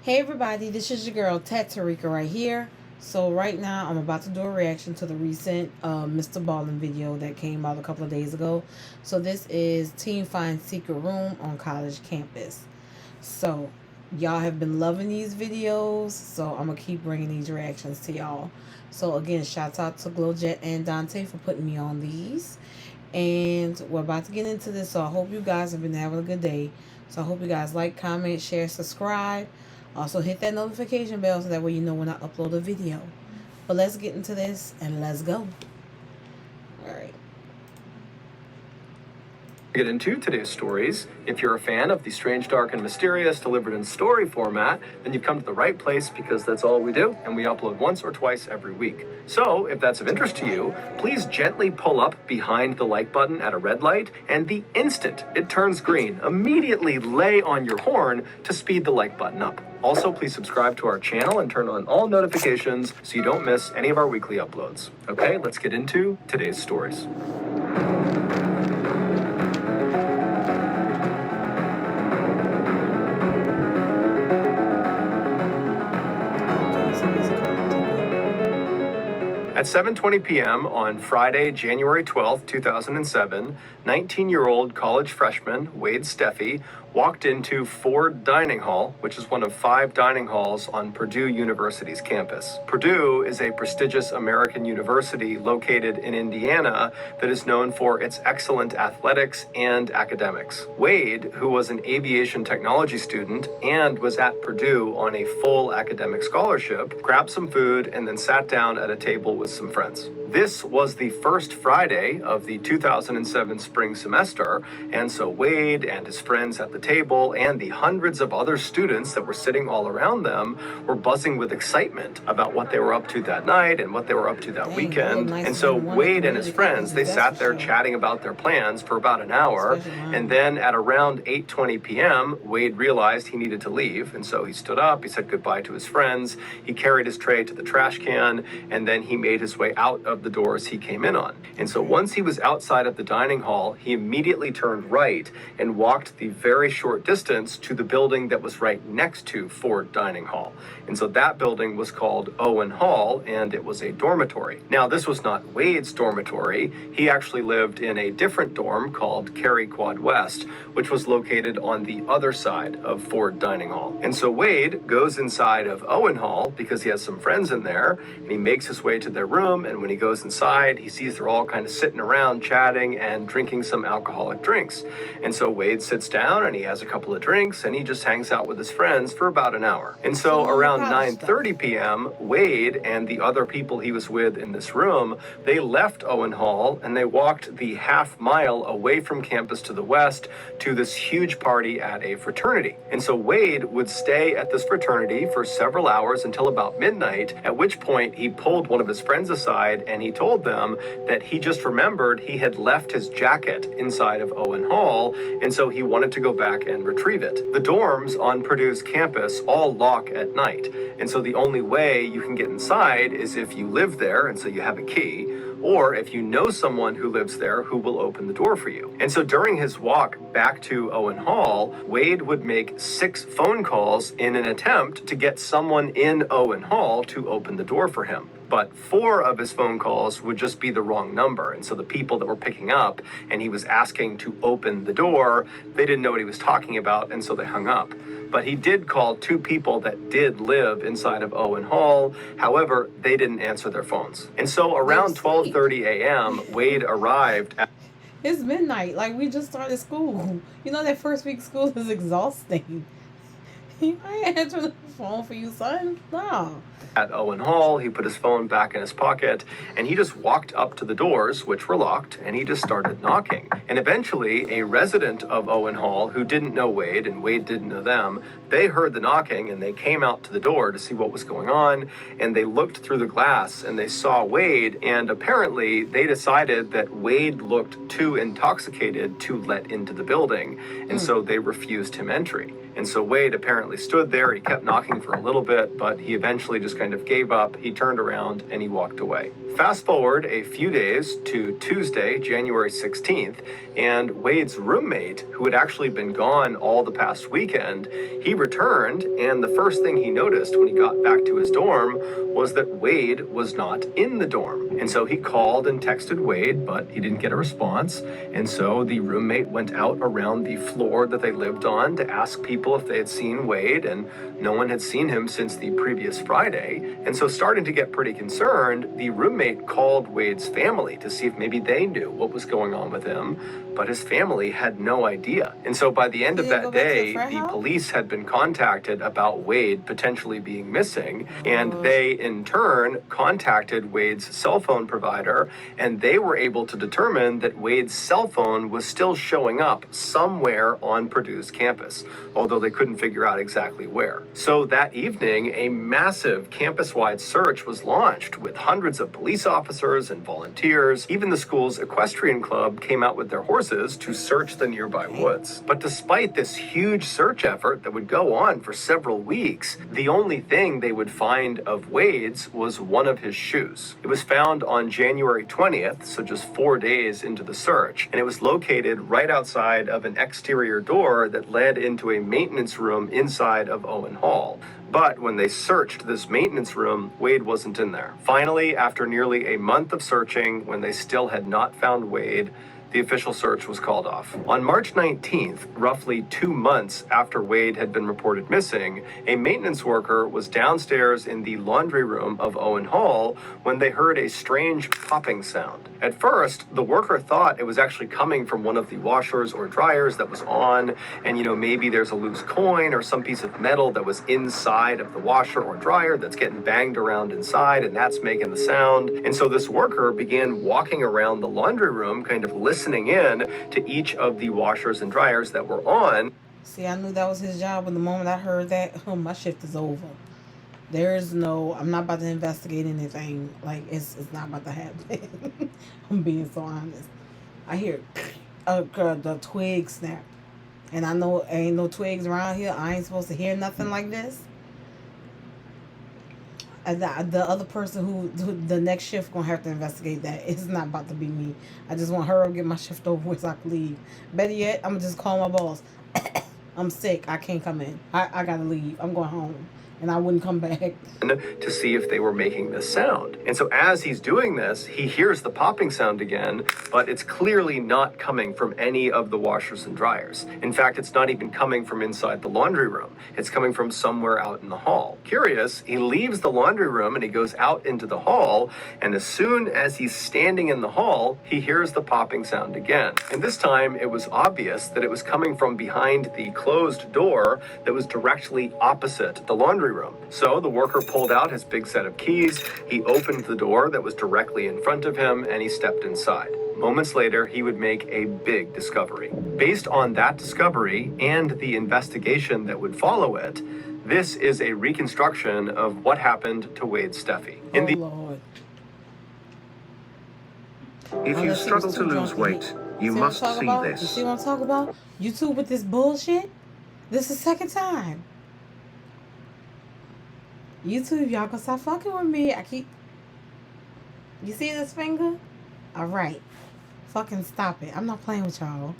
Hey everybody, this is your girl TattooRika right here. So right now I'm about to do a reaction to the recent MrBallen video that came out a couple of days ago. So this is Teen Finds Secret Room on college campus. So y'all have been loving these videos, so I'm gonna keep bringing these reactions to y'all. So again, shouts out to Glowjet and Dante for putting me on these. And we're about to get into this, so I hope you guys have been having a good day. So I hope you guys like, comment, share, subscribe. Also hit that notification bell so that way you know when I upload a video. But let's get into this and let's go. Alright. Get into today's stories. If you're a fan of the strange, dark, and mysterious delivered in story format, then you've come to the right place because that's all we do, and we upload once or twice every week. So, if that's of interest to you, please gently pull up behind the like button at a red light, and the instant it turns green, immediately lay on your horn to speed the like button up. Also, please subscribe to our channel and turn on all notifications so you don't miss any of our weekly uploads. Okay, let's get into today's stories. At 7:20 p.m. on Friday, January 12, 2007, 19-year-old college freshman Wade Steffi walked into Ford Dining Hall, which is one of 5 dining halls on Purdue University's campus. Purdue is a prestigious American university located in Indiana that is known for its excellent athletics and academics. Wade, who was an aviation technology student and was at Purdue on a full academic scholarship, grabbed some food and then sat down at a table with some friends. This was the first Friday of the 2007 spring semester, and so Wade and his friends at the table and the hundreds of other students that were sitting all around them were buzzing with excitement about what they were up to that night and what they were up to that weekend. And so Wade and his friends, they sat there chatting about their plans for about an hour, and then at around 8:20 p.m., Wade realized he needed to leave, and so he stood up, he said goodbye to his friends, he carried his tray to the trash can, and then he made his way out of the doors he came in on. And so once he was outside of the dining hall, he immediately turned right and walked the very short distance to the building that was right next to Ford Dining Hall. And so that building was called Owen Hall, and it was a dormitory. Now, this was not Wade's dormitory. He actually lived in a different dorm called Cary Quad West, which was located on the other side of Ford Dining Hall. And so Wade goes inside of Owen Hall because he has some friends in there, and he makes his way to their room, and when he goes inside, he sees they're all kind of sitting around chatting and drinking some alcoholic drinks. And so Wade sits down and he has a couple of drinks and he just hangs out with his friends for about an hour. And so around 9:30 p.m., Wade and the other people he was with in this room, they left Owen Hall and they walked the half mile away from campus to the west to this huge party at a fraternity. And so Wade would stay at this fraternity for several hours until about midnight, at which point he pulled one of his friends aside and he told them that he just remembered he had left his jacket inside of Owen Hall, and so he wanted to go back and retrieve it. The dorms on Purdue's campus all lock at night, and so the only way you can get inside is if you live there and so you have a key, or if you know someone who lives there who will open the door for you. And so during his walk back to Owen Hall, Wade would make 6 phone calls in an attempt to get someone in Owen Hall to open the door for him. But 4 of his phone calls would just be the wrong number. And so the people that were picking up and he was asking to open the door, they didn't know what he was talking about, and so they hung up. But he did call 2 people that did live inside of Owen Hall. However, they didn't answer their phones. And so around 12:30 a.m., Wade arrived at... It's midnight, like we just started school. You know that first week of school is exhausting. You ain't answer the phone for you, son. No. At Owen Hall, he put his phone back in his pocket, and he just walked up to the doors, which were locked, and he just started knocking. And eventually, a resident of Owen Hall, who didn't know Wade, and Wade didn't know them, they heard the knocking, and they came out to the door to see what was going on, and they looked through the glass, and they saw Wade, and apparently, they decided that Wade looked too intoxicated to let into the building, and so they refused him entry. And so Wade apparently stood there, he kept knocking for a little bit, but he eventually just kind of gave up, he turned around, and he walked away. Fast forward a few days to Tuesday, January 16th, and Wade's roommate, who had actually been gone all the past weekend, he returned, and the first thing he noticed when he got back to his dorm was that Wade was not in the dorm. And so he called and texted Wade, but he didn't get a response. And so the roommate went out around the floor that they lived on to ask people if they had seen Wade, and no one had seen him since the previous Friday. And so, starting to get pretty concerned, the roommate called Wade's family to see if maybe they knew what was going on with him, but his family had no idea. And so by the end of that day, the police had been contacted about Wade potentially being missing, and they in turn contacted Wade's cell phone provider, and they were able to determine that Wade's cell phone was still showing up somewhere on Purdue's campus, although they couldn't figure out exactly where. So that evening, a massive campus-wide search was launched with hundreds of police officers and volunteers. Even the school's equestrian club came out with their horses to search the nearby woods. But despite this huge search effort that would go on for several weeks, the only thing they would find of Wade's was one of his shoes. It was found on January 20th, so just 4 days into the search, and it was located right outside of an exterior door that led into a maintenance room inside of Owen Hall. But when they searched this maintenance room, Wade wasn't in there. Finally, after nearly a month of searching, when they still had not found Wade, the official search was called off. On March 19th, roughly 2 months after Wade had been reported missing, a maintenance worker was downstairs in the laundry room of Owen Hall when they heard a strange popping sound. At first, the worker thought it was actually coming from one of the washers or dryers that was on, and maybe there's a loose coin or some piece of metal that was inside of the washer or dryer that's getting banged around inside, and that's making the sound. And so this worker began walking around the laundry room, kind of listening in to each of the washers and dryers that were on. See, I knew that was his job, and the moment I heard that, my shift is over. I'm not about to investigate anything. Like, it's not about to happen. I'm being so honest. I hear the twig snap. And I know ain't no twigs around here. I ain't supposed to hear nothing like this. The other person who the next shift gonna have to investigate that. It's not about to be me. I just want her to get my shift over with so I can leave. Better yet, I'm gonna just call my boss. I'm sick. I can't come in. I gotta leave. I'm going home. And I wouldn't come back. To see if they were making this sound. And so as he's doing this, he hears the popping sound again, but it's clearly not coming from any of the washers and dryers. In fact, it's not even coming from inside the laundry room. It's coming from somewhere out in the hall. Curious, he leaves the laundry room and he goes out into the hall, and as soon as he's standing in the hall, he hears the popping sound again. And this time, it was obvious that it was coming from behind the closed door that was directly opposite the laundry room. So the worker pulled out his big set of keys, he opened the door that was directly in front of him, and he stepped inside. Moments later, he would make a big discovery. Based on that discovery and the investigation that would follow it, this is a reconstruction of what happened to Wade Steffi. Lord. If you struggle to lose weight, you must see this. You see what I'm talking about? You two with this bullshit? This is the second time. YouTube, y'all gonna stop fucking with me. You see this finger? Alright. Fucking stop it. I'm not playing with y'all.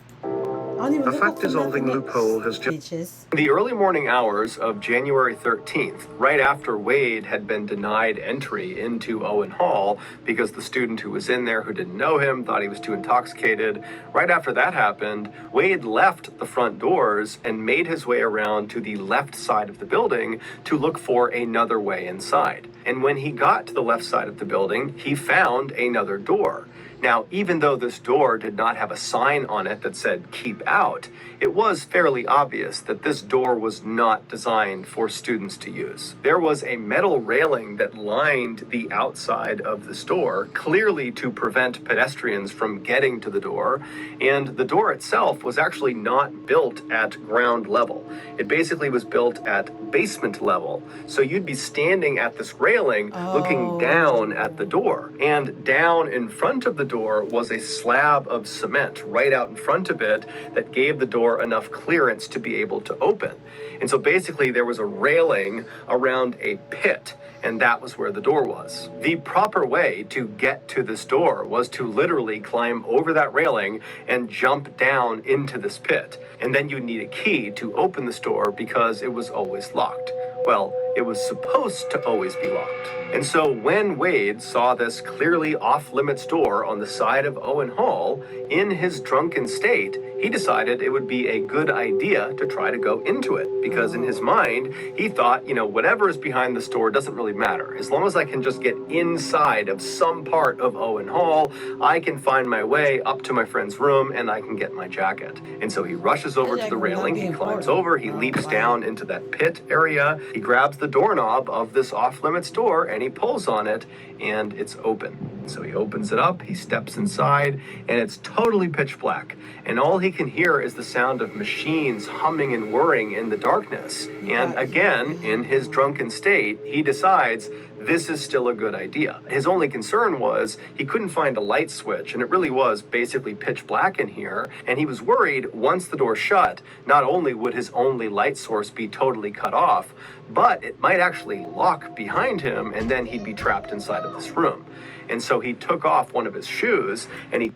A fact-dissolving loophole has just... In the early morning hours of January 13th, right after Wade had been denied entry into Owen Hall because the student who was in there who didn't know him thought he was too intoxicated, right after that happened, Wade left the front doors and made his way around to the left side of the building to look for another way inside. And when he got to the left side of the building, he found another door. Now, even though this door did not have a sign on it that said "keep out," it was fairly obvious that this door was not designed for students to use. There was a metal railing that lined the outside of this door, clearly to prevent pedestrians from getting to the door, and the door itself was actually not built at ground level. It basically was built at basement level, so you'd be standing at this railing looking down at the door, and down in front of the door door was a slab of cement right out in front of it that gave the door enough clearance to be able to open. And so basically there was a railing around a pit, and that was where the door was. The proper way to get to this door was to literally climb over that railing and jump down into this pit. And then you need a key to open this door because it was always locked. Well, it was supposed to always be locked. And so when Wade saw this clearly off-limits door on the side of Owen Hall, in his drunken state, he decided it would be a good idea to try to go into it. Because in his mind, he thought, whatever is behind this door doesn't really matter. As long as I can just get inside of some part of Owen Hall, I can find my way up to my friend's room and I can get my jacket. And so he rushes over to the railing, he climbs over, he leaps down into that pit area, he grabs the doorknob of this off-limits door and he pulls on it and it's open. So he opens it up, he steps inside, and it's totally pitch black. And all he can hear is the sound of machines humming and whirring in the darkness. And again, in his drunken state, he decides this is still a good idea. His only concern was he couldn't find a light switch, and it really was basically pitch black in here. And he was worried once the door shut, not only would his only light source be totally cut off, but it might actually lock behind him, and then he'd be trapped inside of this room. And so he took off one of his shoes and he...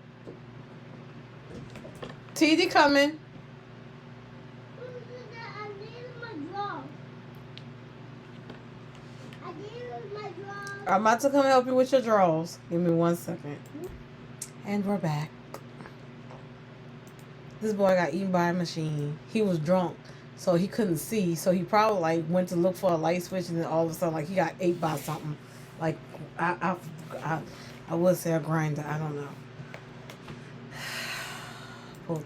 TD coming. I'm about to come help you with your drawers. Give me 1 second. And we're back. This boy got eaten by a machine. He was drunk, so he couldn't see. So he probably went to look for a light switch, and then all of a sudden he got ate by something. I would say a grinder. I don't know.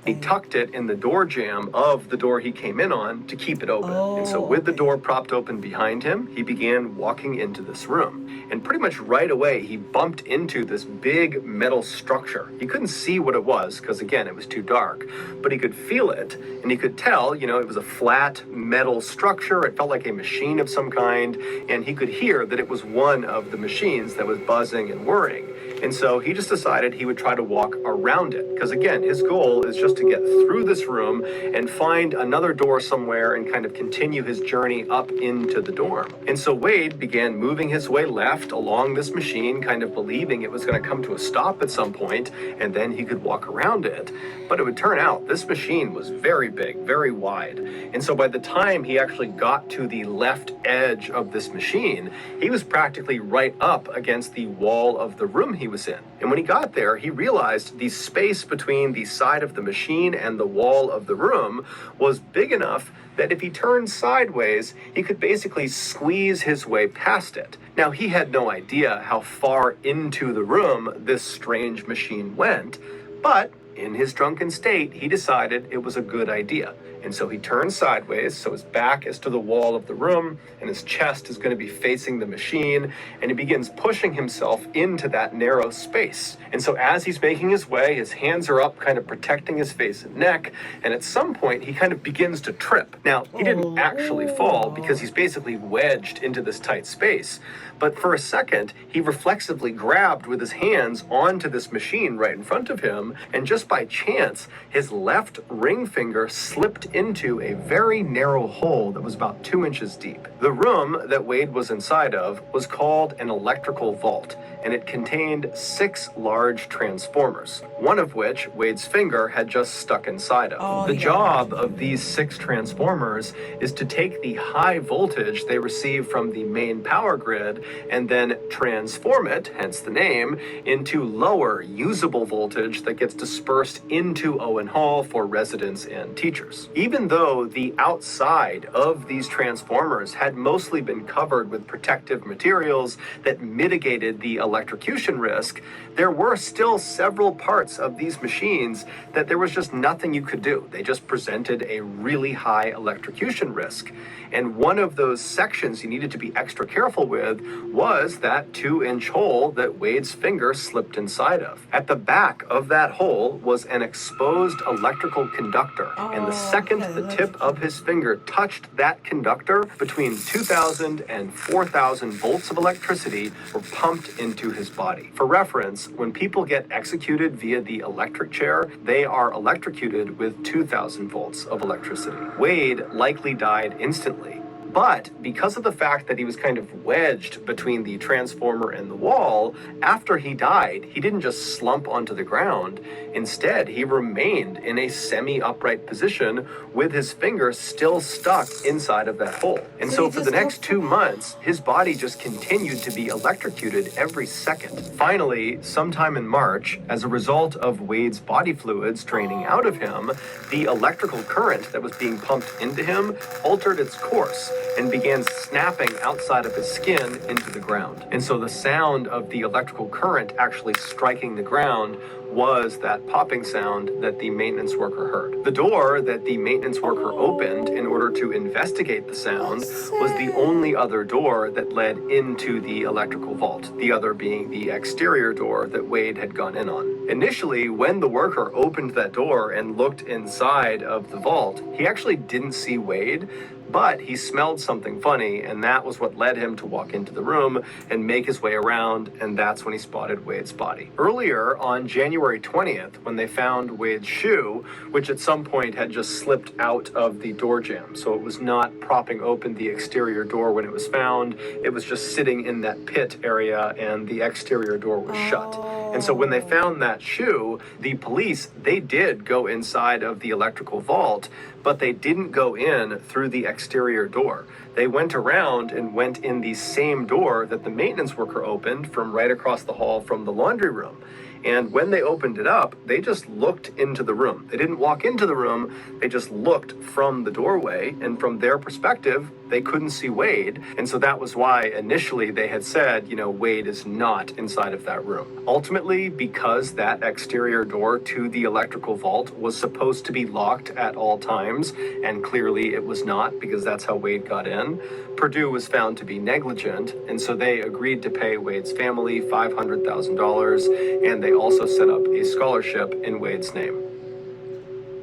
He tucked it in the door jamb of the door he came in on to keep it open. And so with the door propped open behind him, he began walking into this room. And pretty much right away, he bumped into this big metal structure. He couldn't see what it was because, again, it was too dark. But he could feel it, and he could tell, it was a flat metal structure. It felt like a machine of some kind. And he could hear that it was one of the machines that was buzzing and whirring. And so he just decided he would try to walk around it. Because again, his goal is just to get through this room and find another door somewhere and kind of continue his journey up into the dorm. And so Wade began moving his way left along this machine, kind of believing it was going to come to a stop at some point, and then he could walk around it. But it would turn out this machine was very big, very wide. And so by the time he actually got to the left edge of this machine, he was practically right up against the wall of the room he was in. And when he got there, he realized the space between the side of the machine and the wall of the room was big enough that if he turned sideways, he could basically squeeze his way past it. Now, he had no idea how far into the room this strange machine went, but in his drunken state, he decided it was a good idea. And so he turns sideways, so his back is to the wall of the room, and his chest is going to be facing the machine, and he begins pushing himself into that narrow space. And so as he's making his way, his hands are up, kind of protecting his face and neck, and at some point, he kind of begins to trip. Now, he didn't actually fall, because he's basically wedged into this tight space. But for a second, he reflexively grabbed with his hands onto this machine right in front of him, and just by chance, his left ring finger slipped into a very narrow hole that was about 2 inches deep. The room that Wade was inside of was called an electrical vault, and it contained 6 large transformers, one of which Wade's finger had just stuck inside of. The job of these 6 transformers is to take the high voltage they receive from the main power grid and then transform it, hence the name, into lower usable voltage that gets dispersed into Owen Hall for residents and teachers. Even though the outside of these transformers had mostly been covered with protective materials that mitigated the electrocution risk, there were still several parts of these machines that there was just nothing you could do. They just presented a really high electrocution risk. And one of those sections you needed to be extra careful with was that 2-inch hole that Wade's finger slipped inside of. At the back of that hole was an exposed electrical conductor. And the second the tip of his finger touched that conductor, between 2,000 and 4,000 volts of electricity were pumped into into his body. For reference, when people get executed via the electric chair, they are electrocuted with 2,000 volts of electricity. Wade likely died instantly. But because of the fact that he was kind of wedged between the transformer and the wall, after he died, he didn't just slump onto the ground. Instead, he remained in a semi-upright position with his fingers still stuck inside of that hole. And so for the next 2 months, his body just continued to be electrocuted every second. Finally, sometime in March, as a result of Wade's body fluids draining out of him, the electrical current that was being pumped into him altered its course and began snapping outside of his skin into the ground. And so the sound of the electrical current actually striking the ground was that popping sound that the maintenance worker heard. The door that the maintenance worker opened in order to investigate the sound was the only other door that led into the electrical vault, the other being the exterior door that Wade had gone in on. Initially, when the worker opened that door and looked inside of the vault, he actually didn't see Wade, but he smelled something funny, and that was what led him to walk into the room and make his way around, and that's when he spotted Wade's body. Earlier, on January 20th, when they found Wade's shoe, which at some point had just slipped out of the door jamb, so it was not propping open the exterior door when it was found, it was just sitting in that pit area, and the exterior door was shut. And so when they found that shoe, the police, they did go inside of the electrical vault, but they didn't go in through the exterior door. They went around and went in the same door that the maintenance worker opened from right across the hall from the laundry room. And when they opened it up, they just looked into the room. They didn't walk into the room, they just looked from the doorway, and from their perspective, they couldn't see Wade. And so that was why initially they had said, you know, Wade is not inside of that room. Ultimately, because that exterior door to the electrical vault was supposed to be locked at all times, and clearly it was not because that's how Wade got in, Purdue was found to be negligent, and so they agreed to pay Wade's family $500,000, and they also set up a scholarship in Wade's name.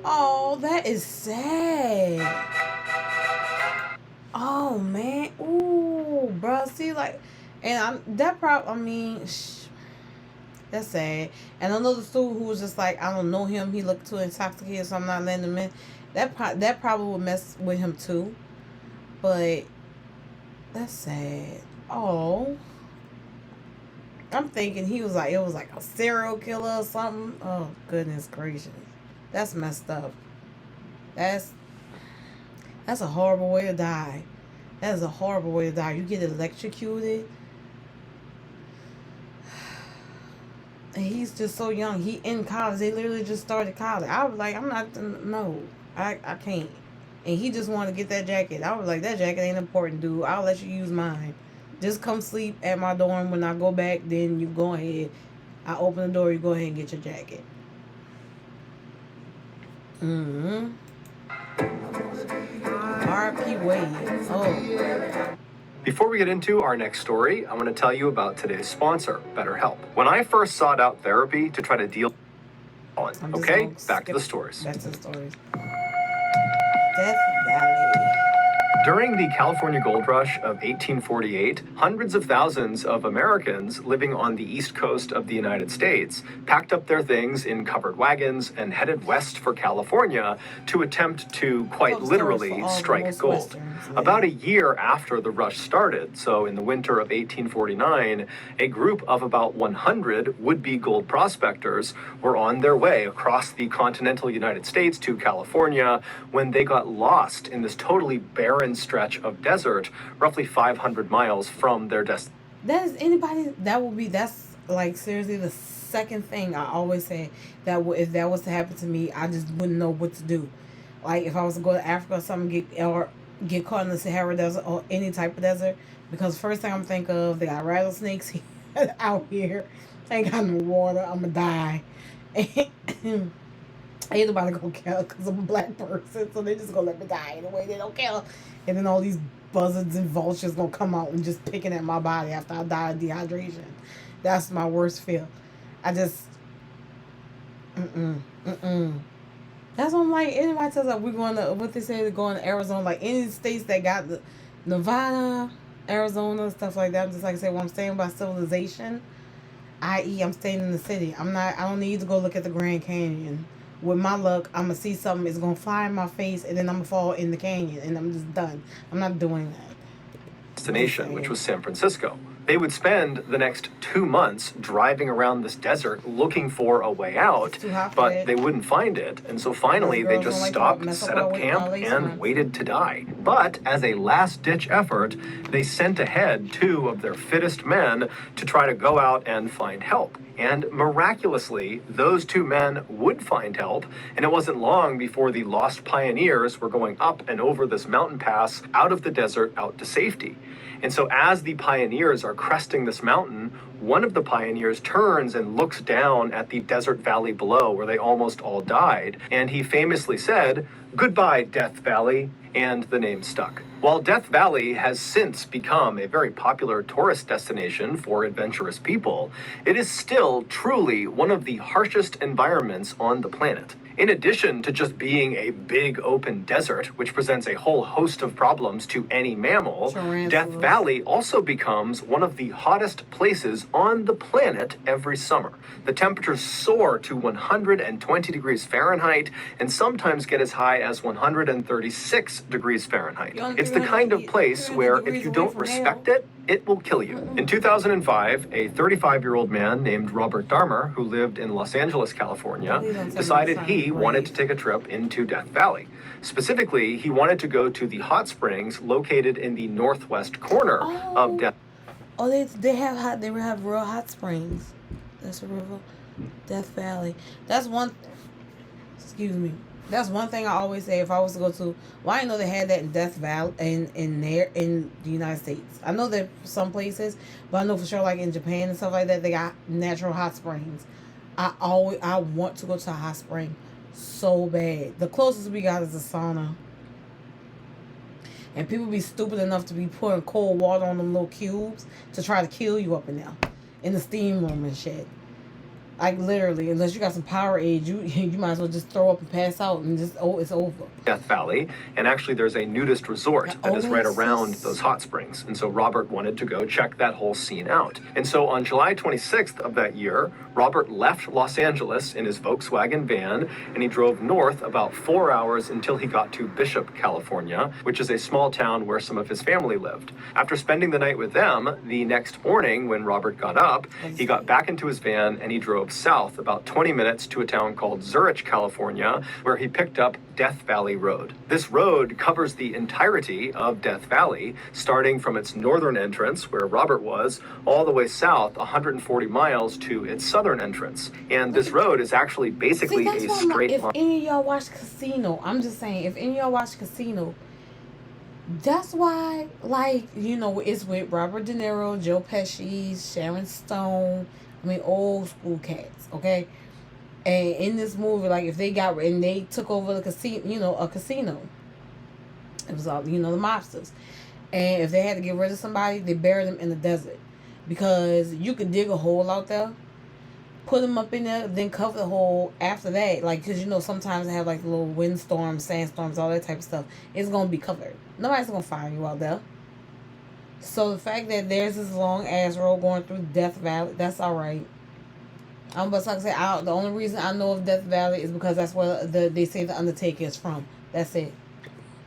Oh, that is sad. Oh man, ooh, bro. See, like, and that's sad. And another student who was just like, I don't know him. He looked too intoxicated, so I'm not letting him in. That probably would mess with him too. But that's sad. Oh, I'm thinking it was like a serial killer or something. Oh goodness gracious, that's messed up. That's a horrible way to die. That is a horrible way to die. You get electrocuted. And he's just so young. He in college. They literally just started college. I was like, I can't. And he just wanted to get that jacket. I was like, that jacket ain't important, dude. I'll let you use mine. Just come sleep at my dorm. When I go back, then you go ahead. I open the door, you go ahead and get your jacket. R.P. Wade. Oh. Before we get into our next story, I want to tell you about today's sponsor, BetterHelp. When I first sought out therapy to try to deal with back to the stories. That's the stories. Death Valley. During the California Gold Rush of 1848, hundreds of thousands of Americans living on the east coast of the United States packed up their things in covered wagons and headed west for California to attempt to quite literally strike gold. About a year after the rush started, so in the winter of 1849, a group of about 100 would-be gold prospectors were on their way across the continental United States to California when they got lost in this totally barren stretch of desert, roughly 500 miles from their destination. That's like seriously the second thing I always say, that if that was to happen to me, I just wouldn't know what to do. Like if I was to go to Africa or something, get caught in the Sahara Desert or any type of desert, because first thing I'm thinking of, they got rattlesnakes out here. Ain't got no water. I'm gonna die. Ain't nobody gonna kill because I'm a black person, so they just gonna let me die anyway. They don't kill. And then all these buzzards and vultures gonna come out and just picking at my body after I die of dehydration. That's my worst fear. I just That's what I'm like. Anybody tells us we're going to, what they say, they're going to Arizona, like any states that got the Nevada, Arizona, stuff like that. I'm just like I said, when I'm saying about civilization, i.e. I'm staying in the city. I don't need to go look at the Grand Canyon. With my luck, I'm gonna see something, it's gonna fly in my face, and then I'm gonna fall in the canyon, and I'm just done. I'm not doing that. Destination, which was San Francisco. They would spend the next 2 months driving around this desert looking for a way out, but they wouldn't find it. And so finally, they just stopped, set up camp, and waited to die. But as a last-ditch effort, they sent ahead 2 of their fittest men to try to go out and find help. And miraculously, those 2 men would find help, and it wasn't long before the lost pioneers were going up and over this mountain pass out of the desert out to safety. And so as the pioneers are cresting this mountain, one of the pioneers turns and looks down at the desert valley below where they almost all died. And he famously said, "Goodbye, Death Valley," and the name stuck. While Death Valley has since become a very popular tourist destination for adventurous people, it is still truly one of the harshest environments on the planet. In addition to just being a big open desert, which presents a whole host of problems to any mammal, Death Valley also becomes one of the hottest places on the planet every summer. The temperatures soar to 120 degrees Fahrenheit and sometimes get as high as 136 degrees Fahrenheit. It's the kind of place where if you don't respect it, it will kill you. In 2005, a 35-year-old man named Robert Darmer, who lived in Los Angeles, California, decided he wanted to take a trip into Death Valley. Specifically, he wanted to go to the hot springs located in the northwest corner of Death. Oh, they have real hot springs. That's a river, Death Valley. That's one. Excuse me. That's one thing I always say if I was to go to. Well, I didn't know they had that in Death Valley in the United States. I know that some places, but I know for sure like in Japan and stuff like that, they got natural hot springs. I want to go to a hot spring so bad. The closest we got is a sauna. And people be stupid enough to be pouring cold water on them little cubes to try to kill you up in there. In the steam room and shit. Like literally, unless you got some power age, you might as well just throw up and pass out and just it's over. Death Valley, and actually there's a nudist resort that is right around those hot springs. And so Robert wanted to go check that whole scene out. And so on July 26th of that year, Robert left Los Angeles in his Volkswagen van, and he drove north about 4 hours until he got to Bishop, California, which is a small town where some of his family lived. After spending the night with them, the next morning when Robert got up, he got back into his van and he drove south about 20 minutes to a town called Zurich, California, where he picked up Death Valley Road. This road covers the entirety of Death Valley, starting from its northern entrance, where Robert was, all the way south 140 miles to its southern entrance. And this road is actually basically a straight line. If any of y'all watch Casino, I'm just saying, if any of y'all watch Casino, that's why, like, you know, it's with Robert De Niro, Joe Pesci, Sharon Stone, I mean, old school cats, okay? And in this movie, like, if they took over the casino, you know, a casino. It was all, you know, the mobsters. And if they had to get rid of somebody, they buried them in the desert. Because you could dig a hole out there, put them up in there, then cover the hole after that. Like, because, you know, sometimes they have, like, little windstorms, sandstorms, all that type of stuff. It's going to be covered. Nobody's going to find you out there. So the fact that there's this long-ass road going through Death Valley, that's all right. But like I said, the only reason I know of Death Valley is because that's where they say the Undertaker is from. That's it.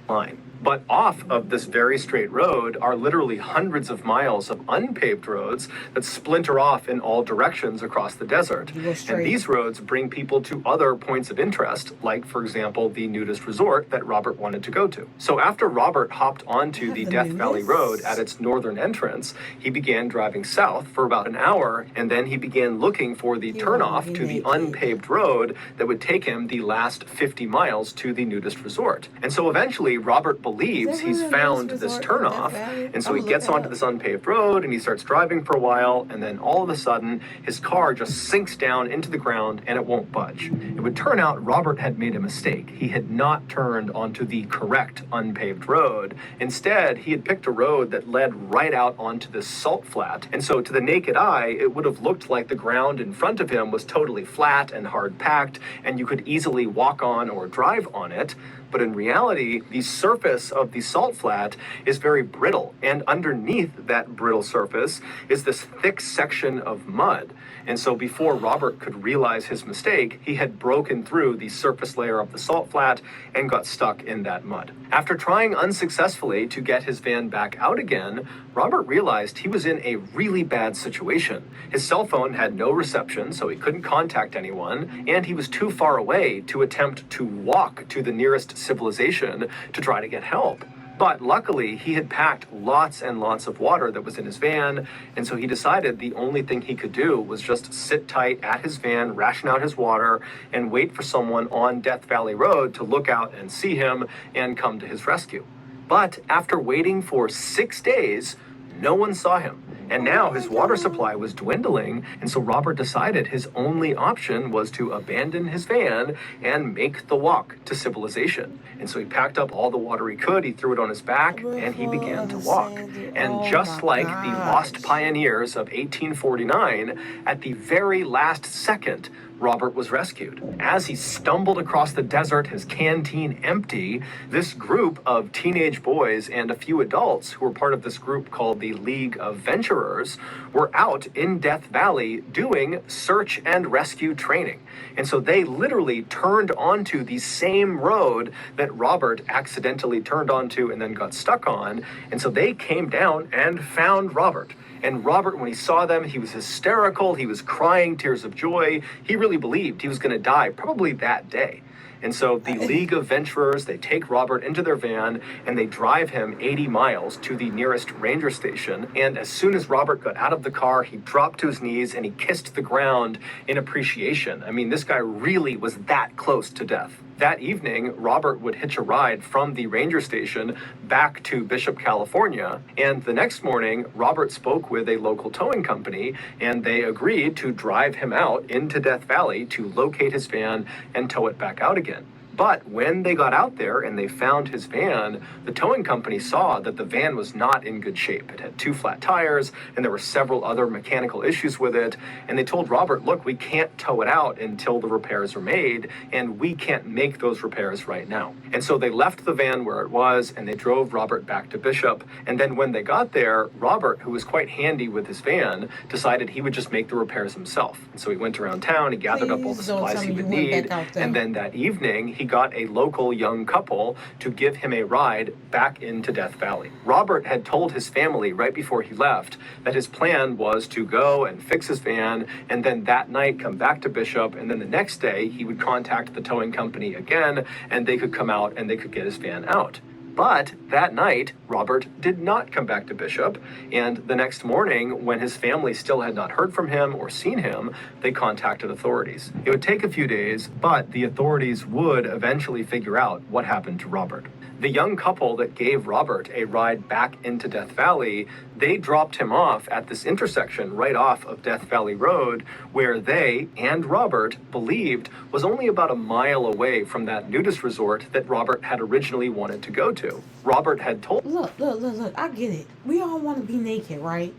Line. But off of this very straight road are literally hundreds of miles of unpaved roads that splinter off in all directions across the desert. And these roads bring people to other points of interest, like, for example, the nudist resort that Robert wanted to go to. So after Robert hopped onto the Death Valley Road at its northern entrance, he began driving south for about an hour, and then he began looking for the turnoff to the unpaved road that would take him the last 50 miles to the nudist resort. And so eventually, Robert believes he's found this turnoff, and so he gets onto this unpaved road and he starts driving for a while, and then all of a sudden his car just sinks down into the ground and it won't budge. It would turn out Robert had made a mistake. He had not turned onto the correct unpaved road. Instead, he had picked a road that led right out onto this salt flat, and so to the naked eye it would have looked like the ground in front of him was totally flat and hard packed and you could easily walk on or drive on it. But in reality, the surface surface of the salt flat is very brittle, and underneath that brittle surface is this thick section of mud. And so before Robert could realize his mistake, he had broken through the surface layer of the salt flat and got stuck in that mud. After trying unsuccessfully to get his van back out again, Robert realized he was in a really bad situation. His cell phone had no reception, so he couldn't contact anyone, and he was too far away to attempt to walk to the nearest civilization to try to get help. But luckily, he had packed lots and lots of water that was in his van, and so he decided the only thing he could do was just sit tight at his van, ration out his water, and wait for someone on Death Valley Road to look out and see him and come to his rescue. But after waiting for 6 days, no one saw him. And now his water supply was dwindling, and so Robert decided his only option was to abandon his van and make the walk to civilization. And so he packed up all the water he could, he threw it on his back, and he began to walk. And just like the lost pioneers of 1849, at the very last second, Robert was rescued. As he stumbled across the desert, his canteen empty, this group of teenage boys and a few adults who were part of this group called the League of Venturers were out in Death Valley doing search and rescue training. And so they literally turned onto the same road that Robert accidentally turned onto and then got stuck on. And so they came down and found Robert. And Robert, when he saw them, he was hysterical. He was crying tears of joy. He really believed he was going to die probably that day. And so the League of Venturers, they take Robert into their van and they drive him 80 miles to the nearest ranger station. And as soon as Robert got out of the car, he dropped to his knees and he kissed the ground in appreciation. I mean, this guy really was that close to death. That evening, Robert would hitch a ride from the ranger station back to Bishop, California. And the next morning, Robert spoke with a local towing company, and they agreed to drive him out into Death Valley to locate his van and tow it back out again. But when they got out there and they found his van, the towing company saw that the van was not in good shape. It had 2 flat tires, and there were several other mechanical issues with it. And they told Robert, look, we can't tow it out until the repairs are made, and we can't make those repairs right now. And so they left the van where it was, and they drove Robert back to Bishop. And then when they got there, Robert, who was quite handy with his van, decided he would just make the repairs himself. And so he went around town, he gathered up all the supplies he would need, and then that evening, he got a local young couple to give him a ride back into Death Valley. Robert had told his family right before he left that his plan was to go and fix his van, and then that night come back to Bishop, and then the next day he would contact the towing company again, and they could come out and they could get his van out. But that night, Robert did not come back to Bishop, and the next morning, when his family still had not heard from him or seen him, they contacted authorities. It would take a few days, but the authorities would eventually figure out what happened to Robert. The young couple that gave Robert a ride back into Death Valley, they dropped him off at this intersection right off of Death Valley Road, where they and Robert believed was only about a mile away from that nudist resort that Robert had originally wanted to go to. Robert had told... Look, I get it. We all want to be naked, right?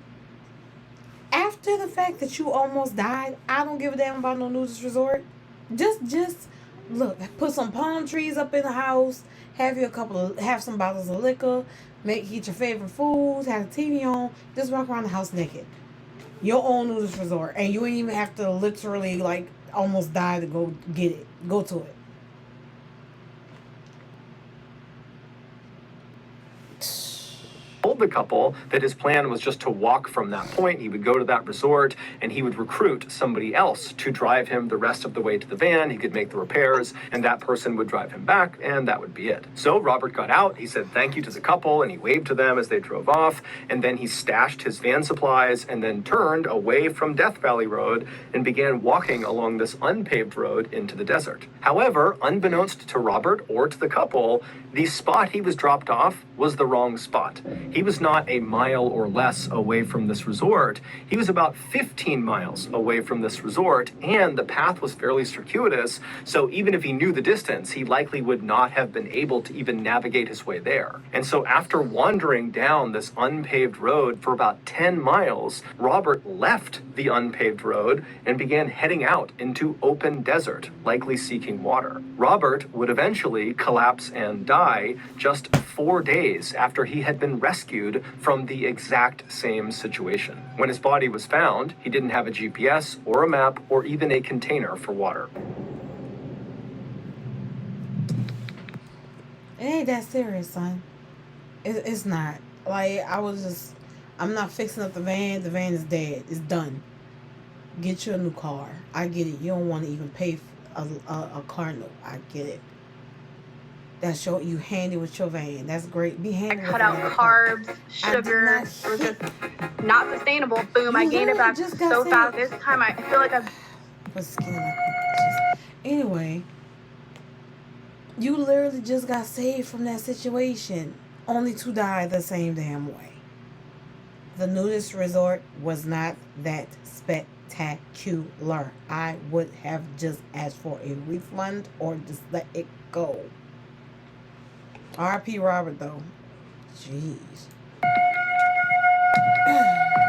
After the fact that you almost died, I don't give a damn about no nudist resort. Just look, put some palm trees up in the house, have some bottles of liquor, eat your favorite foods, have the TV on, just walk around the house naked. Your own nudist resort, and you ain't even have to literally like almost die to go get it. Go to it. Told the couple that his plan was just to walk from that point. He would go to that resort and he would recruit somebody else to drive him the rest of the way to the van. He could make the repairs and that person would drive him back, and that would be it. So Robert got out, he said thank you to the couple, and he waved to them as they drove off, and then he stashed his van supplies and then turned away from Death Valley Road and began walking along this unpaved road into the desert. However, unbeknownst to Robert or to the couple, the spot he was dropped off was the wrong spot. He was not a mile or less away from this resort. He was about 15 miles away from this resort, and the path was fairly circuitous, so even if he knew the distance, he likely would not have been able to even navigate his way there. And so after wandering down this unpaved road for about 10 miles, Robert left the unpaved road and began heading out into open desert, likely seeking water. Robert would eventually collapse and die just 4 days after he had been rescued from the exact same situation. When his body was found, he didn't have a GPS or a map or even a container for water. It ain't that serious, son. It's not. Like, I'm not fixing up the van. The van is dead. It's done. Get you a new car. I get it. You don't want to even pay a car note. I get it. That's you handy with your van. That's great. Be handy. I cut out carbs, sugar. It was just not sustainable. Boom, I gained it back so fast. This time I feel like I've... Anyway, you literally just got saved from that situation, only to die the same damn way. The nudist resort was not that spectacular. I would have just asked for a refund or just let it go. R.I.P. Robert, though. Jeez.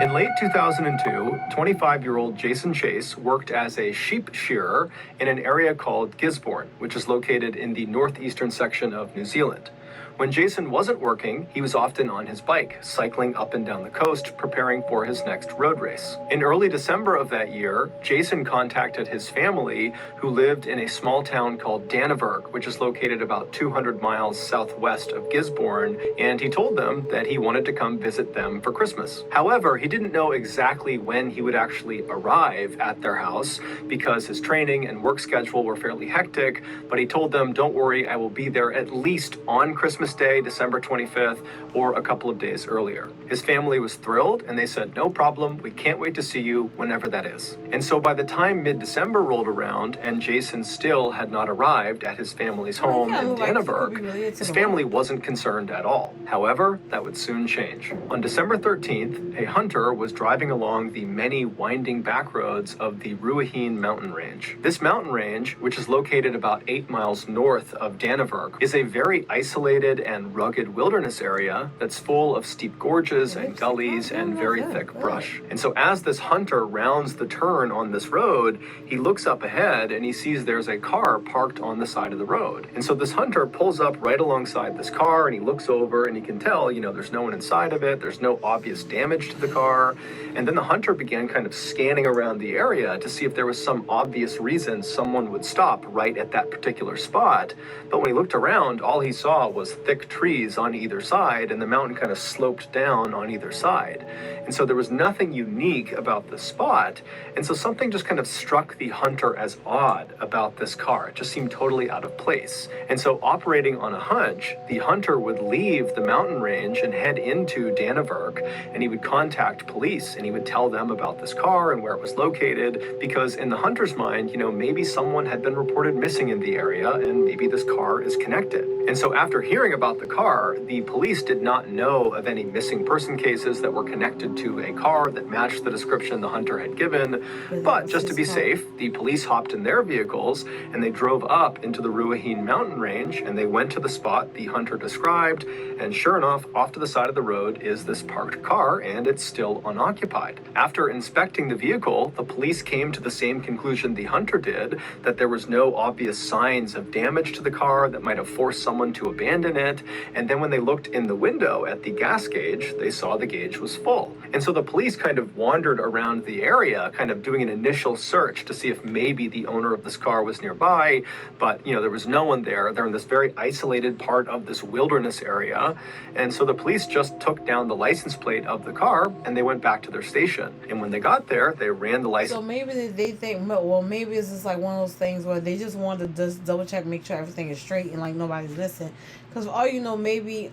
In late 2002, 25-year-old Jason Chase worked as a sheep shearer in an area called Gisborne, which is located in the northeastern section of New Zealand. When Jason wasn't working, he was often on his bike, cycling up and down the coast, preparing for his next road race. In early December of that year, Jason contacted his family, who lived in a small town called Dannevirke, which is located about 200 miles southwest of Gisborne, and he told them that he wanted to come visit them for Christmas. However, he didn't know exactly when he would actually arrive at their house because his training and work schedule were fairly hectic, but he told them, "Don't worry, I will be there at least on Christmas Day, December 25th, or a couple of days earlier." His family was thrilled, and they said, "No problem, we can't wait to see you whenever that is." And so by the time mid-December rolled around and Jason still had not arrived at his family's home in Dannevirke, his family wasn't concerned at all. However, that would soon change. On December 13th, a hunter was driving along the many winding back roads of the Ruahine mountain range. This mountain range, which is located about 8 miles north of Dannevirke, is a very isolated and rugged wilderness area that's full of steep gorges and gullies and very thick brush. And so as this hunter rounds the turn on this road, he looks up ahead and he sees there's a car parked on the side of the road. And so this hunter pulls up right alongside this car and he looks over and he can tell, there's no one inside of it, there's no obvious damage to the car. And then the hunter began kind of scanning around the area to see if there was some obvious reason someone would stop right at that particular spot. But when he looked around, all he saw was thick trees on either side, and the mountain kind of sloped down on either side. And so there was nothing unique about the spot, and so something just kind of struck the hunter as odd about this car. It just seemed totally out of place. And so operating on a hunch, the hunter would leave the mountain range and head into Dannevirke, and he would contact police, and he would tell them about this car and where it was located, because in the hunter's mind, maybe someone had been reported missing in the area, and maybe this car is connected. And so after hearing about the car, the police did not know of any missing person cases that were connected to a car that matched the description the hunter had given. But just to be safe, the police hopped in their vehicles and they drove up into the Ruahine mountain range, and they went to the spot the hunter described. And sure enough, off to the side of the road is this parked car, and it's still unoccupied. After inspecting the vehicle, the police came to the same conclusion the hunter did, that there was no obvious signs of damage to the car that might have forced someone to abandon it. And then when they looked in the window at the gas gauge, they saw the gauge was full. And so the police kind of wandered around the area, kind of doing an initial search to see if maybe the owner of this car was nearby, but there was no one there. They're in this very isolated part of this wilderness area. And so the police just took down the license plate of the car and they went back to their station. And when they got there, they ran the license. So maybe they think, well, maybe it's just like one of those things where they just want to just double check, make sure everything is straight and like nobody's listening. Because all maybe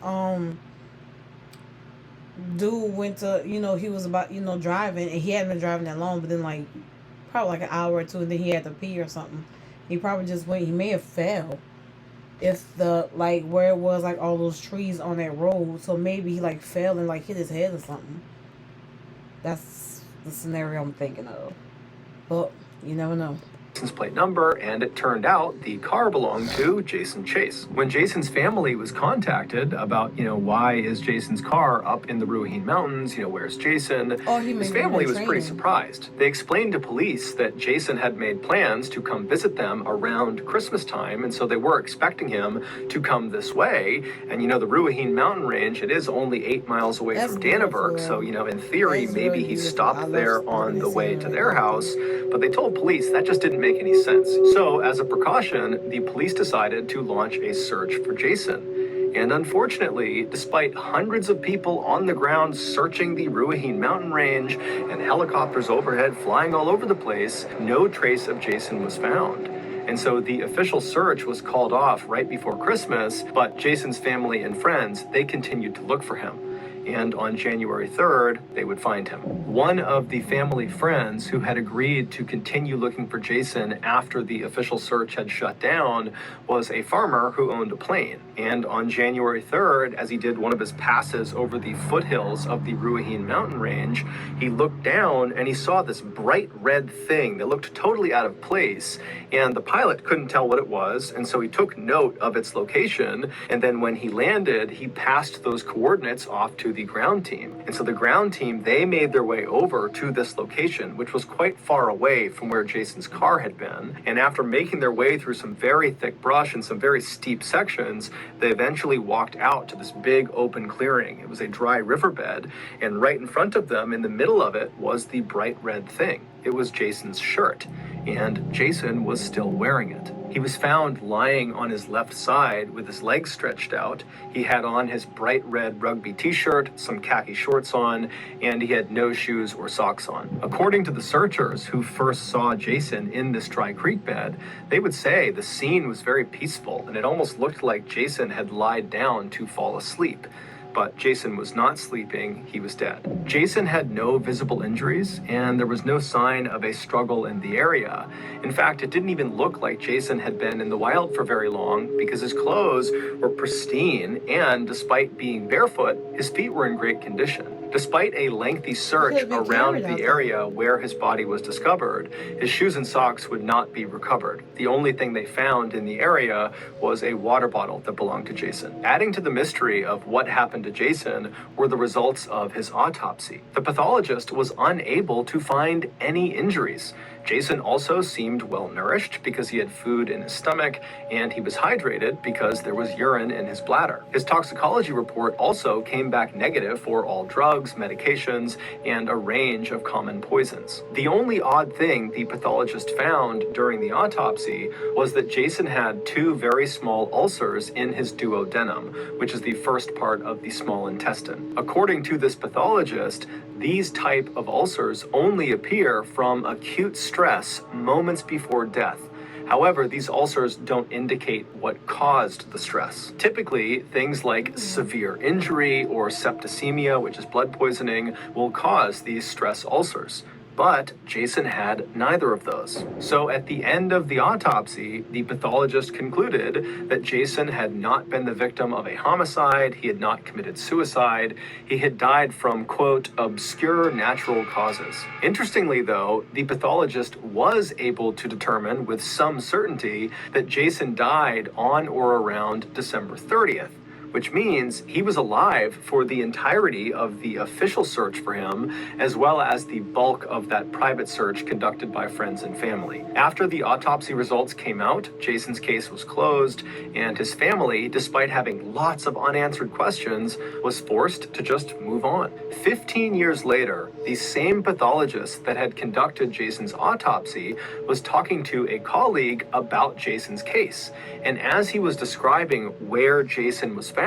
dude went to, he was about, driving, and he hadn't been driving that long, but then like probably like an hour or two, and then he had to pee or something. He probably just went, he may have fell if the, like, where it was, like, all those trees on that road. So maybe he, like, fell and, like, hit his head or something. That's the scenario I'm thinking of. But you never know. Jason's plate number, and it turned out the car belonged to Jason Chase. When Jason's family was contacted about, why is Jason's car up in the Ruahine Mountains, where's Jason? His family was pretty surprised. They explained to police that Jason had made plans to come visit them around Christmas time, and so they were expecting him to come this way. And the Ruahine mountain range, it is only 8 miles away from Danneberg, so in theory, maybe he stopped there on the way to their house, but they told police that just didn't make any sense. So, as a precaution, the police decided to launch a search for Jason. And unfortunately, despite hundreds of people on the ground searching the Ruahine mountain range and helicopters overhead flying all over the place, no trace of Jason was found. And so the official search was called off right before Christmas, but Jason's family and friends, they continued to look for him. And on January 3rd, they would find him. One of the family friends who had agreed to continue looking for Jason after the official search had shut down was a farmer who owned a plane. And on January 3rd, as he did one of his passes over the foothills of the Ruahine mountain range, he looked down and he saw this bright red thing that looked totally out of place. And the pilot couldn't tell what it was, and so he took note of its location. And then when he landed, he passed those coordinates off to the ground team. And so the ground team, they made their way over to this location, which was quite far away from where Jason's car had been. And after making their way through some very thick brush and some very steep sections, they eventually walked out to this big open clearing. It was a dry riverbed, and right in front of them, in the middle of it, was the bright red thing. It was Jason's shirt, and Jason was still wearing it. He was found lying on his left side with his legs stretched out. He had on his bright red rugby t-shirt, some khaki shorts on, and he had no shoes or socks on. According to the searchers who first saw Jason in this dry creek bed, they would say the scene was very peaceful, and it almost looked like Jason had lied down to fall asleep. But Jason was not sleeping, he was dead. Jason had no visible injuries, and there was no sign of a struggle in the area. In fact, it didn't even look like Jason had been in the wild for very long because his clothes were pristine, and despite being barefoot, his feet were in great condition. Despite a lengthy search around the area where his body was discovered, his shoes and socks would not be recovered. The only thing they found in the area was a water bottle that belonged to Jason. Adding to the mystery of what happened to Jason were the results of his autopsy. The pathologist was unable to find any injuries. Jason also seemed well nourished because he had food in his stomach, and he was hydrated because there was urine in his bladder. His toxicology report also came back negative for all drugs, medications, and a range of common poisons. The only odd thing the pathologist found during the autopsy was that Jason had 2 very small ulcers in his duodenum, which is the first part of the small intestine. According to this pathologist, these type of ulcers only appear from acute stress moments before death. However, these ulcers don't indicate what caused the stress. Typically, things like severe injury or septicemia, which is blood poisoning, will cause these stress ulcers. But Jason had neither of those. So at the end of the autopsy, the pathologist concluded that Jason had not been the victim of a homicide, he had not committed suicide, he had died from, quote, obscure natural causes. Interestingly, though, the pathologist was able to determine with some certainty that Jason died on or around December 30th. Which means he was alive for the entirety of the official search for him, as well as the bulk of that private search conducted by friends and family. After the autopsy results came out, Jason's case was closed, and his family, despite having lots of unanswered questions, was forced to just move on. 15 years later, the same pathologist that had conducted Jason's autopsy was talking to a colleague about Jason's case. And as he was describing where Jason was found,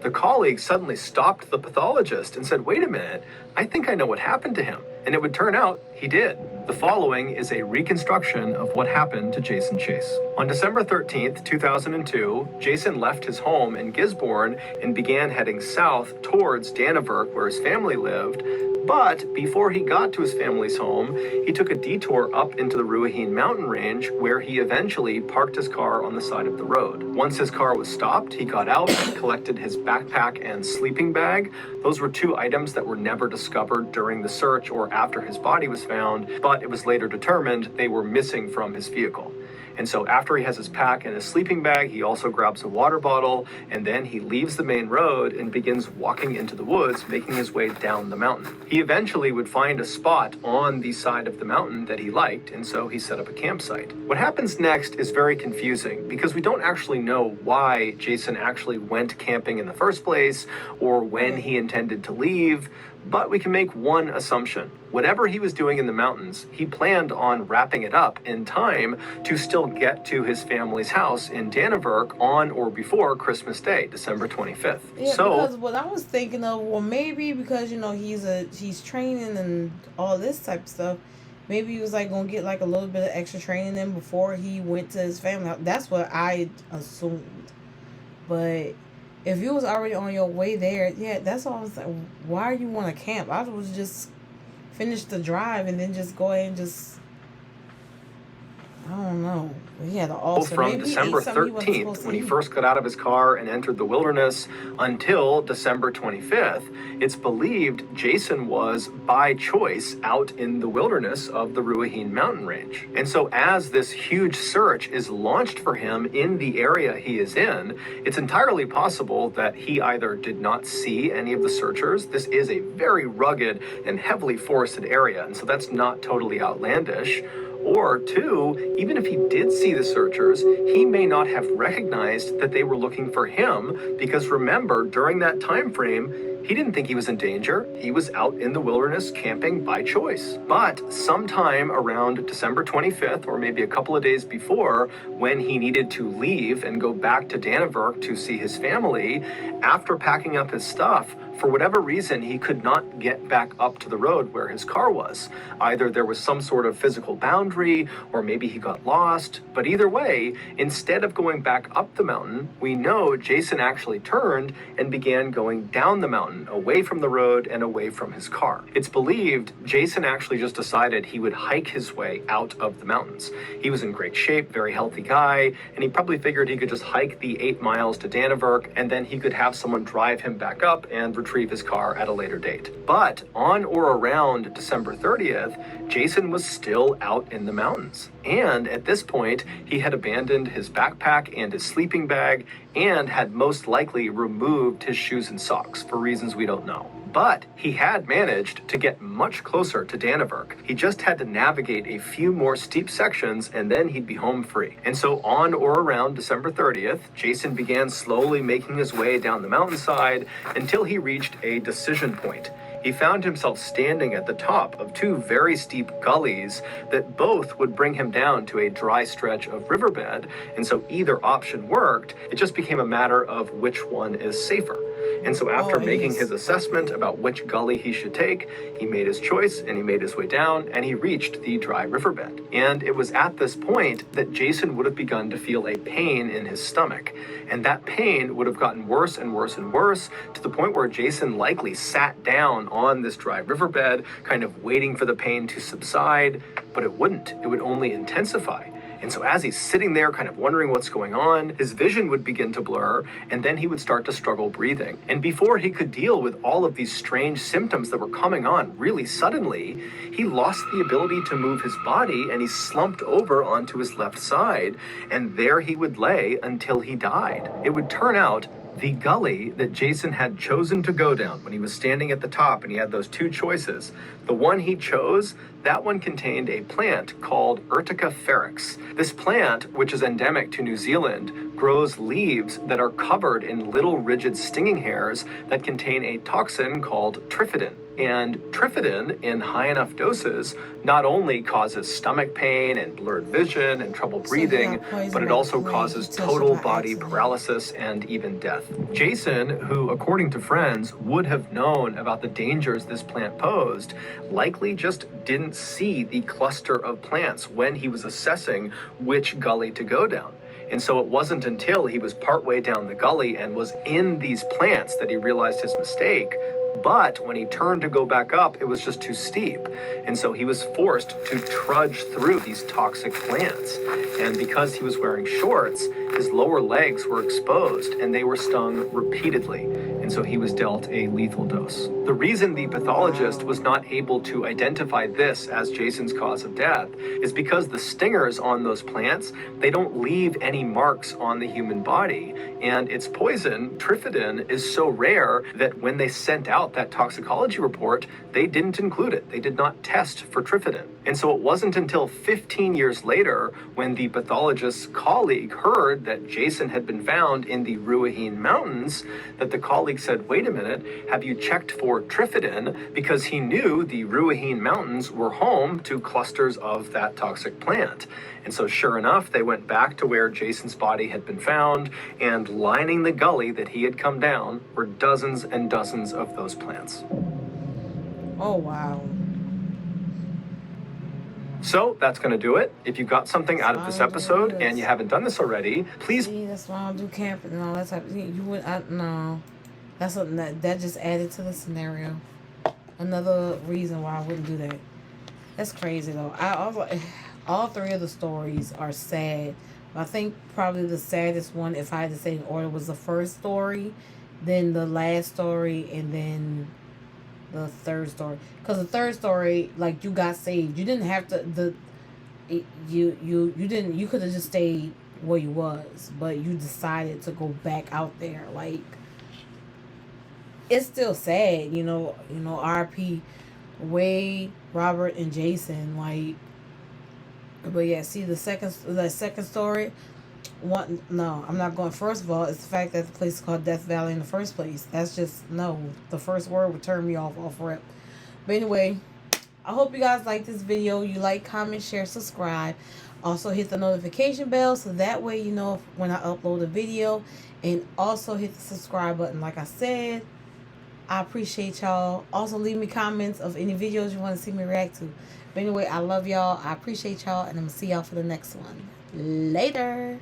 the colleague suddenly stopped the pathologist and said, "Wait a minute, I think I know what happened to him." And it would turn out he did. The following is a reconstruction of what happened to Jason Chase. On December 13th, 2002, Jason left his home in Gisborne and began heading south towards Danneberg, where his family lived. But before he got to his family's home, he took a detour up into the Ruahine mountain range where he eventually parked his car on the side of the road. Once his car was stopped, he got out and collected his backpack and sleeping bag. Those were two items that were never discovered during the search or after his body was found, but it was later determined they were missing from his vehicle. And so after he has his pack and his sleeping bag, he also grabs a water bottle, and then he leaves the main road and begins walking into the woods, making his way down the mountain. He eventually would find a spot on the side of the mountain that he liked, and so he set up a campsite. What happens next is very confusing because we don't actually know why Jason actually went camping in the first place or when he intended to leave. But we can make one assumption. Whatever he was doing in the mountains, he planned on wrapping it up in time to still get to his family's house in Dannevirke on or before Christmas Day, December 25th. Yeah, because what I was thinking of, well, maybe because, you know, he's training and all this type of stuff, maybe he was like gonna get like a little bit of extra training in before he went to his family house. That's what I assumed. But if you was already on your way there, yeah, that's all I was like, why you want to camp? I was just finish the drive and then just go ahead and just, I don't know. He had an ulcer. From Maybe December 13th, when he first got out of his car and entered the wilderness, until December 25th, it's believed Jason was, by choice, out in the wilderness of the Ruahine mountain range. And so as this huge search is launched for him in the area he is in, it's entirely possible that he either did not see any of the searchers. This is a very rugged and heavily forested area, and so that's not totally outlandish. Or two, even if he did see the searchers, he may not have recognized that they were looking for him because remember, during that time frame, he didn't think he was in danger. He was out in the wilderness camping by choice. But sometime around December 25th, or maybe a couple of days before, when he needed to leave and go back to Dannevirke to see his family, after packing up his stuff, for whatever reason, he could not get back up to the road where his car was. Either there was some sort of physical boundary, or maybe he got lost. But either way, instead of going back up the mountain, we know Jason actually turned and began going down the mountain, away from the road and away from his car. It's believed Jason actually just decided he would hike his way out of the mountains. He was in great shape, very healthy guy, and he probably figured he could just hike the 8 miles to Dannevirke, and then he could have someone drive him back up and retrieve his car at a later date. But on or around December 30th, Jason was still out in the mountains. And at this point, he had abandoned his backpack and his sleeping bag and had most likely removed his shoes and socks for reasons we don't know. But he had managed to get much closer to Dannevirke. He just had to navigate a few more steep sections and then he'd be home free. And so on or around December 30th, Jason began slowly making his way down the mountainside until he reached a decision point. He found himself standing at the top of 2 very steep gullies that both would bring him down to a dry stretch of riverbed, and so either option worked. It just became a matter of which one is safer. And so after making his assessment about which gully he should take, he made his choice and he made his way down and he reached the dry riverbed. And it was at this point that Jason would have begun to feel a pain in his stomach. And that pain would have gotten worse and worse and worse to the point where Jason likely sat down on this dry riverbed, kind of waiting for the pain to subside, but it wouldn't. It would only intensify. And so as he's sitting there kind of wondering what's going on, his vision would begin to blur, and then he would start to struggle breathing. And before he could deal with all of these strange symptoms that were coming on really suddenly, he lost the ability to move his body, and he slumped over onto his left side, and there he would lay until he died. It would turn out the gully that Jason had chosen to go down when he was standing at the top and he had those 2 choices, the one he chose, that one contained a plant called Urtica ferox. This plant, which is endemic to New Zealand, grows leaves that are covered in little rigid stinging hairs that contain a toxin called trifidin. And trifidin, in high enough doses, not only causes stomach pain and blurred vision and trouble breathing, but it also causes total body paralysis and even death. Jason, who, according to friends, would have known about the dangers this plant posed, likely just didn't see the cluster of plants when he was assessing which gully to go down. And so it wasn't until he was partway down the gully and was in these plants that he realized his mistake. But when he turned to go back up, it was just too steep. And so he was forced to trudge through these toxic plants. And because he was wearing shorts, his lower legs were exposed and they were stung repeatedly. And so he was dealt a lethal dose. The reason the pathologist was not able to identify this as Jason's cause of death is because the stingers on those plants, they don't leave any marks on the human body. And its poison, trifidin, is so rare that when they sent out that toxicology report, they didn't include it. They did not test for trifidin. And so it wasn't until 15 years later when the pathologist's colleague heard that Jason had been found in the Ruahine Mountains that the colleague said, wait a minute, have you checked for trifidin? Because he knew the Ruahine Mountains were home to clusters of that toxic plant. And so sure enough, they went back to where Jason's body had been found, and lining the gully that he had come down were dozens and dozens of those plants. Oh, wow. So that's going to do it. If you got something out of this episode and you haven't done this already, please. See, that's why I don't do camping and all that type of thing. You would, no. That's something that just added to the scenario. Another reason why I wouldn't do that. That's crazy though. All three of the stories are sad. I think probably the saddest one, if I had to say in order, was the first story, then the last story, and then the third story. Because the third story, like, you got saved. You didn't have to. You could have just stayed where you was, but you decided to go back out there. Like, it's still sad, you know. R.I.P. Wade, Robert, and Jason. Like, but yeah, see the second story. No, I'm not going. First of all, it's the fact that the place is called Death Valley in the first place. That's just no. The first word would turn me off rip. But anyway, I hope you guys like this video. You like, comment, share, subscribe. Also hit the notification bell so that way you know when I upload a video. And also hit the subscribe button. Like I said, I appreciate y'all. Also leave me comments of any videos you want to see me react to. But anyway, I love y'all. I appreciate y'all. And I'm going to see y'all for the next one. Later.